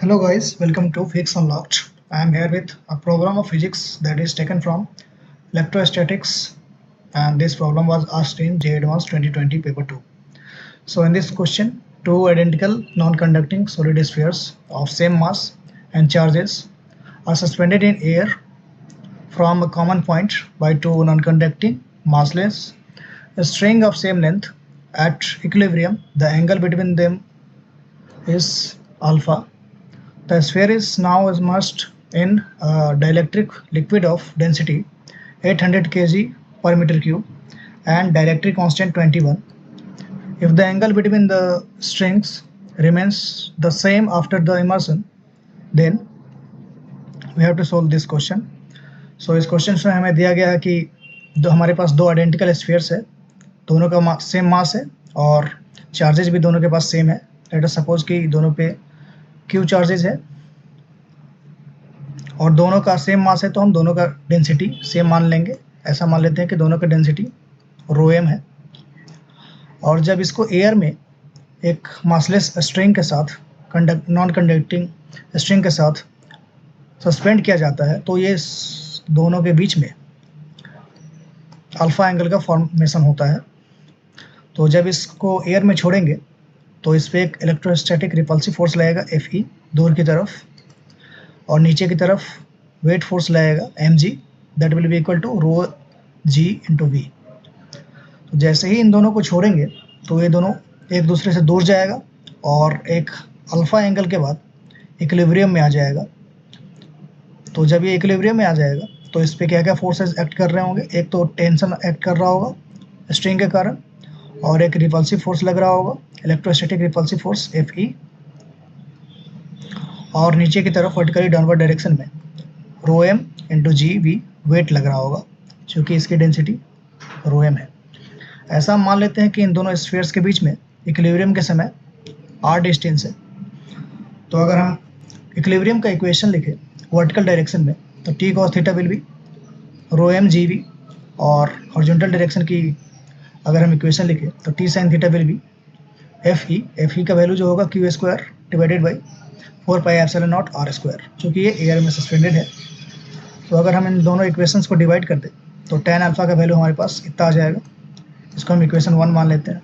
Hello guys, welcome to Physics Unlocked. I am here with a program of physics that is taken from electrostatics, and this problem was asked in JEE Advanced 2020 paper 2. So in this question, two identical non-conducting solid spheres of same mass and charges are suspended in air from a common point by two non-conducting massless string of same length. At equilibrium, the angle between them is alpha. The sphere is now immersed in a dielectric liquid of density 800 kg per meter cube and dielectric constant 21. If the angle between the strings remains the same after the immersion, then we have to solve this question. So इस question में हमें दिया गया है कि हमारे पास दो identical spheres है, दोनों का सेम मास है और चार्जेज भी दोनों के पास सेम है. लेट अस सपोज कि दोनों पे क्यू चार्जेज है और दोनों का सेम मास है, तो हम दोनों का डेंसिटी सेम मान लेंगे. ऐसा मान लेते हैं कि दोनों का डेंसिटी रो एम है. और जब इसको एयर में एक मासलेस स्ट्रिंग के साथ नॉन कंडक्टिंग स्ट्रिंग के साथ सस्पेंड किया जाता है, तो ये दोनों के बीच में अल्फा एंगल का फॉर्मेशन होता है. तो जब इसको एयर में छोड़ेंगे तो इस पर एक इलेक्ट्रोस्टैटिक रिपल्सिव फोर्स लगेगा Fe दूर की तरफ, और नीचे की तरफ वेट फोर्स लगेगा mg, that will be equal to rho g into V. तो जैसे ही इन दोनों को छोड़ेंगे तो ये दोनों एक दूसरे से दूर जाएगा और एक अल्फा एंगल के बाद इक्विलिब्रियम में आ जाएगा. तो जब ये इक्विलिब्रियम में आ जाएगा तो इस पर क्या क्या फोर्सेस एक्ट कर रहे होंगे. एक तो टेंशन एक्ट कर रहा होगा स्ट्रिंग के कारण, और एक रिपल्सिव फोर्स लग रहा होगा इलेक्ट्रोस्टैटिक रिपल्सिव फोर्स Fe, और नीचे की तरफ वर्टिकली डाउनवर्ड डायरेक्शन में rho m into g v weight लग रहा होगा, क्योंकि इसकी डेंसिटी रो एम है. ऐसा मान लेते हैं कि इन दोनों स्फीयर्स के बीच में इक्विलिब्रियम के समय r डिस्टेंस है. तो अगर हम इक्विलिब्रियम का इक्वेशन लिखें वर्टिकल डायरेक्शन में, तो t cos theta will be rho m g V, और हॉरिजॉन्टल डायरेक्शन की अगर हम इक्वेशन लिखें तो t sin theta will be Fe का वैल्यू जो होगा q square divided by 4 pi epsilon naught r square, क्योंकि ये एयर में सस्पेंडेड है. तो अगर हम इन दोनों इक्वेशंस को डिवाइड कर दें तो tan अल्फा का वैल्यू हमारे पास इतना आ जाएगा. इसको हम इक्वेशन 1 मान लेते हैं.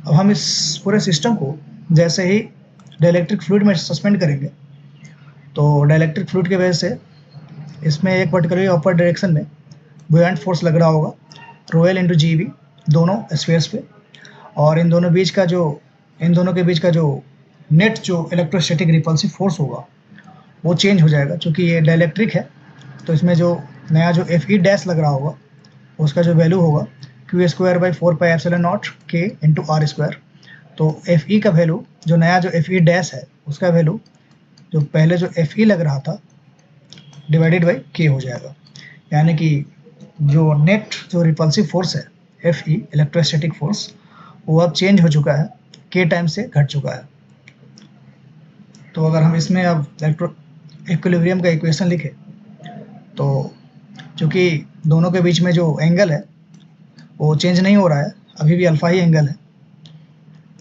अब हम इस पूरे सिस्टम को जैसे ही डाइलेक्ट्रिक फ्लूइड में सस्पेंड करेंगे तो डाइलेक्ट्रिक फ्लूइड की वजह से इसमें एक पर्टिकुलरली अपर डायरेक्शन में बुयांट फोर्स लग रहा होगा rho L into g V दोनों स्फीयर्स पे, और इन दोनों के बीच का जो नेट जो इलेक्ट्रोस्टैटिक रिपल्सिव फोर्स होगा वो चेंज हो जाएगा. क्योंकि ये डाइलेक्ट्रिक है तो इसमें जो नया जो Fe डैश लग रहा होगा उसका जो वैल्यू होगा q square by 4 pi epsilon not के इंटू आर स्क्वायर. तो Fe का वैल्यू जो नया जो Fe डैश है उसका वैल्यू जो पहले जो Fe लग रहा था डिवाइडेड बाई के हो जाएगा. यानी कि जो नेट जो रिपल्सिव फोर्स है Fe इलेक्ट्रोस्टैटिक फोर्स वो अब चेंज हो चुका है, के टाइम से घट चुका है. तो अगर हम इसमें अब इक्विलिब्रियम का इक्वेशन लिखें तो चूँकि दोनों के बीच में जो एंगल है वो चेंज नहीं हो रहा है, अभी भी अल्फा ही एंगल है,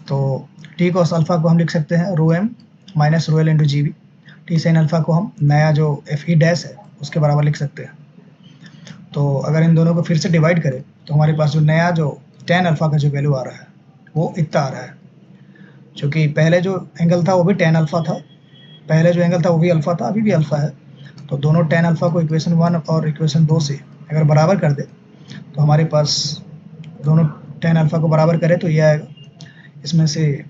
तो टी कॉस अल्फा को हम लिख सकते हैं rho m minus rho L into g v. T sine alpha को हम नया जो Fe डैश है उसके बराबर लिख सकते हैं. तो अगर इन दोनों को फिर से डिवाइड करें तो हमारे पास जो नया जो tan अल्फा का जो वैल्यू आ रहा है वो इतना आ रहा है. क्योंकि पहले जो एंगल था वो भी tan अल्फा था, पहले जो एंगल था वो भी अल्फा था, अभी भी अल्फा है. तो दोनों tan अल्फा को इक्वेशन 1 और इक्वेशन 2 से अगर बराबर कर दे तो हमारे पास दोनों tan अल्फा को बराबर करें तो ये आएगा. इसमें से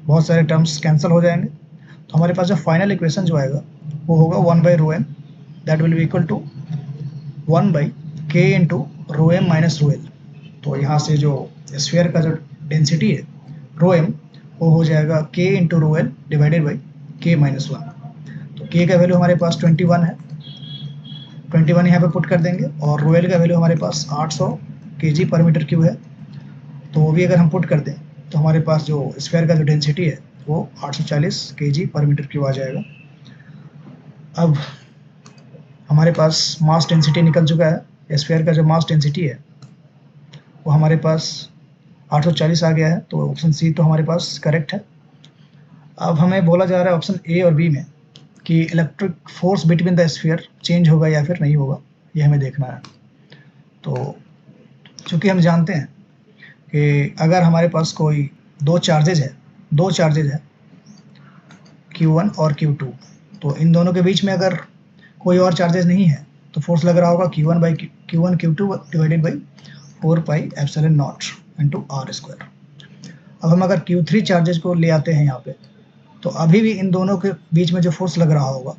बहुत सारे टर्म्स कैंसिल हो जाएंगे, तो हमारे पास जो फाइनल इक्वेशन जो आएगा वो होगा 1 by rho m, that will be equal to 1 by k into rho m minus rho l. तो यहाँ से जो स्फीयर का जो डेंसिटी है रो एम वो हो जाएगा के into rho L divided by के माइनस 1. तो के का वैल्यू हमारे पास 21 है, 21 यहाँ पे पुट कर देंगे, और रो एल का वैल्यू हमारे पास 800 kg पर मीटर क्यूब है, तो वो भी अगर हम पुट कर दें तो हमारे पास जो स्फीयर का जो डेंसिटी है वो 840 kg पर मीटर क्यूब आ जाएगा. अब हमारे पास मास डेंसिटी निकल चुका है, स्फीयर का जो मास डेंसिटी है वो हमारे पास 840 आ गया है, तो ऑप्शन सी तो हमारे पास करेक्ट है. अब हमें बोला जा रहा है ऑप्शन ए और बी में कि electric force between the sphere change होगा या फिर नहीं होगा, ये हमें देखना है। तो चूँकि हम जानते हैं कि अगर हमारे पास कोई दो चार्जेज है Q1 और Q2, तो इन दोनों के बीच में अगर कोई और चार्जेस नहीं है तो फोर्स लग रहा होगा Q1 Q2 divided by 4 pi epsilon naught into r square. अब हम अगर Q3 चार्जेस को ले आते हैं यहाँ पे, तो अभी भी इन दोनों के बीच में जो फोर्स लग रहा होगा,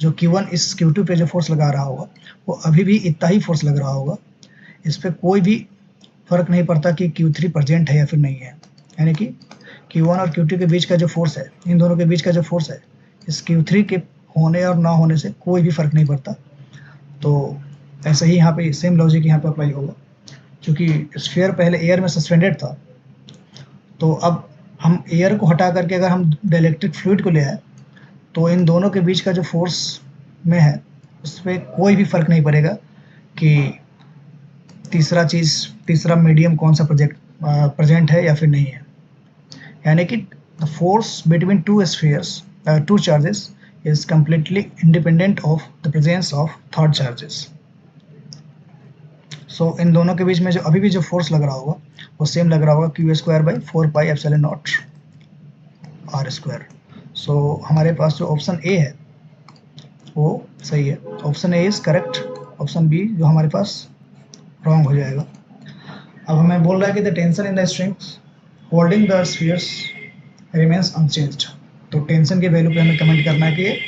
जो Q1 इस Q2 पे जो फोर्स लगा रहा होगा, वो अभी भी इतना ही फोर्स लग रहा होगा। इस पर कोई भी फर्क नहीं पड़ता कि Q3 प्रेजेंट है या फिर नहीं है। यानी कि Q1 और Q2 के बीच का जो फोर्स है, इन दोनों के बीच का जो फोर्स है, इस Q3 के होने और ना होने से कोई भी फर्क नहीं पड़ता। तो ऐसा ही यहाँ पे सेम लॉजिक यहाँ पे अप्लाई होगा। क्योंकि स्फीयर पहले एयर में सस्पेंडेड था, तो अब हम एयर को हटा करके अगर हम डाइलेक्ट्रिक फ्लूइड को ले आए, तो इन दोनों के बीच का जो फोर्स में है, उस पर कोई भी फर्क नहीं पड़ेगा कि तीसरा मीडियम कौन सा प्रेजेंट है या फिर नहीं है। यानी कि the force between two charges is completely independent of the presence of third charges. So इन दोनों के बीच में जो अभी भी जो फोर्स लग रहा होगा, वो सेम लग रहा होगा Q² by 4 pi epsilon not r square. So हमारे पास जो ऑप्शन ए है वो सही है, option a is correct. Option b जो हमारे पास रॉन्ग हो जाएगा। अब हमें बोल रहा है कि the tension in the strings holding the spheres remains unchanged. तो टेंशन के वैल्यू पे हमें कमेंट करना है कि ये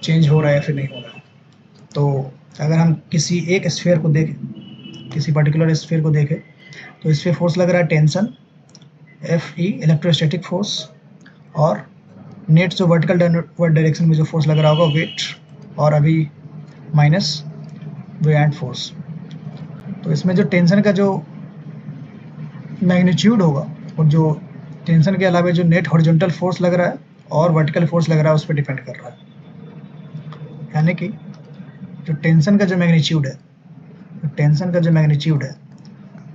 चेंज हो रहा है या फिर नहीं हो रहा है। तो अगर हम किसी एक स्फीयर को देखें, किसी पर्टिकुलर स्फीयर को देखें, तो इस पर फोर्स लग रहा है टेंशन Fe इलेक्ट्रोस्टैटिक फोर्स, और नेट जो वर्टिकल डाउनवर्ड डायरेक्शन में जो फोर्स लग रहा होगा वेट, और अभी माइनस बुयांट फोर्स। तो इसमें जो टेंशन का जो मैग्नीट्यूड होगा, और जो टेंशन के अलावा जो नेट हॉरिजॉन्टल फोर्स लग रहा है और वर्टिकल फोर्स लग रहा है, उस पर डिपेंड कर रहा है। यानी कि जो टेंशन का जो मैग्नीट्यूड है,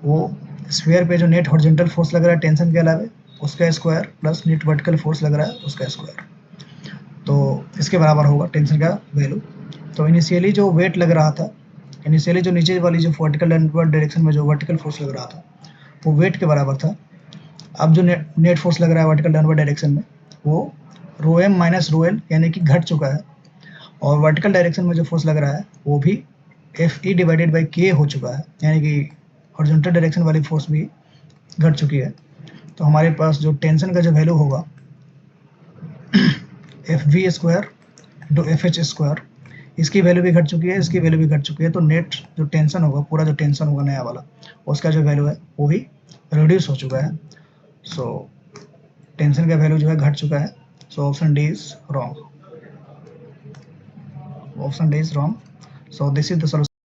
वो स्फीयर पे जो नेट हॉरिजॉन्टल फोर्स लग रहा है टेंशन के अलावा, उसका square plus net vertical force लग रहा है उसका स्क्वायर, तो इसके बराबर होगा टेंशन का वैल्यू। तो इनिशियली जो वेट लग रहा था, इनिशियली जो नीचे वाली जो वर्टिकल डाउनवर्ड डायरेक्शन में जो वर्टिकल फोर्स लग रहा था, वो वेट के बराबर था। अब जो नेट फोर्स लग रहा है वर्टिकल डाउनवर्ड डायरेक्शन में, वो रो एम माइनस रो एल यानी कि घट चुका है, और वर्टिकल डायरेक्शन में जो फोर्स लग रहा है वो भी Fe डिवाइडेड बाई K हो चुका है, यानी कि हॉरिजॉन्टल डायरेक्शन वाली फोर्स भी घट चुकी है। तो हमारे पास जो टेंशन का जो वैल्यू होगा FV square into FH square, इसकी वैल्यू भी घट चुकी है, इसकी वैल्यू भी घट चुकी है। तो नेट जो टेंशन होगा, पूरा जो टेंशन होगा नया वाला, उसका जो वैल्यू है वो भी रिड्यूस हो चुका है। सो टेंशन का वैल्यू जो है घट चुका है। So option D is wrong. So this is the solution.